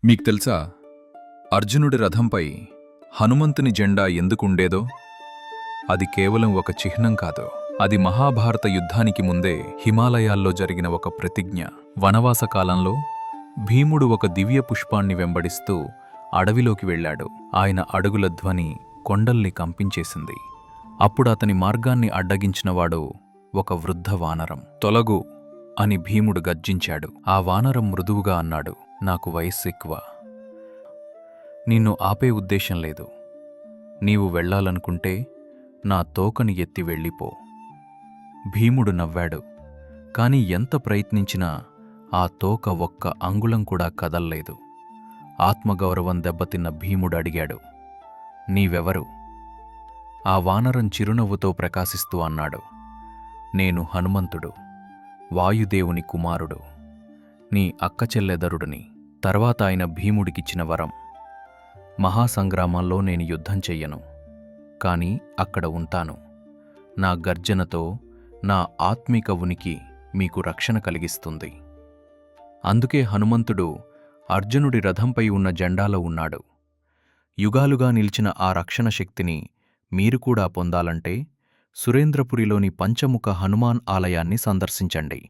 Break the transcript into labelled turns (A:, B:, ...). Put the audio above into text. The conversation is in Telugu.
A: మీకు తెలుసా అర్జునుడి రథంపై హనుమంతుని జెండా ఎందుకుండేదో? అది కేవలం ఒక చిహ్నం కాదు. అది మహాభారత యుద్ధానికి ముందే హిమాలయాల్లో జరిగిన ఒక ప్రతిజ్ఞ. వనవాస కాలంలో భీముడు ఒక దివ్య పుష్పాన్ని వెంబడిస్తూ అడవిలోకి వెళ్ళాడు. ఆయన అడుగుల ధ్వని కొండల్ని కంపించేసింది. అప్పుడు అతని మార్గాన్ని అడ్డగించినవాడు ఒక వృద్ధ వానరం. తొలగు అని భీముడు గర్జించాడు. ఆ వానరం మృదువుగా అన్నాడు, నాకు వయస్సు ఎక్కువ. నిన్ను ఆపే ఉద్దేశం లేదు. నీవు వెళ్ళాలనుకుంటే నా తోకని ఎత్తి వెళ్ళిపో. భీముడు నవ్వాడు. కాని ఎంత ప్రయత్నించినా ఆ తోక ఒక్క అంగుళం కూడా కదల్లేదు. ఆత్మగౌరవం దెబ్బతిన్న భీముడు అడిగాడు, నీవెవరు? ఆ వానరం చిరునవ్వుతో ప్రకాశిస్తూ అన్నాడు, నేను హనుమంతుడు, వాయుదేవుని కుమారుడు, నీ అక్కచెల్లెదరుడిని. తర్వాత ఆయన భీముడికిచ్చిన వరం, మహాసంగ్రామాల్లో నేను యుద్ధం చెయ్యను, కాని అక్కడ ఉంటాను. నా గర్జనతో నా ఆత్మిక ఉనికి మీకు రక్షణ కలిగిస్తుంది. అందుకే హనుమంతుడు అర్జునుడి రథంపై ఉన్న జెండాలో ఉన్నాడు. యుగాలుగా నిలిచిన ఆ రక్షణ శక్తిని మీరు కూడా పొందాలంటే సురేంద్రపురిలోని పంచముఖ హనుమాన్ ఆలయాన్ని సందర్శించండి.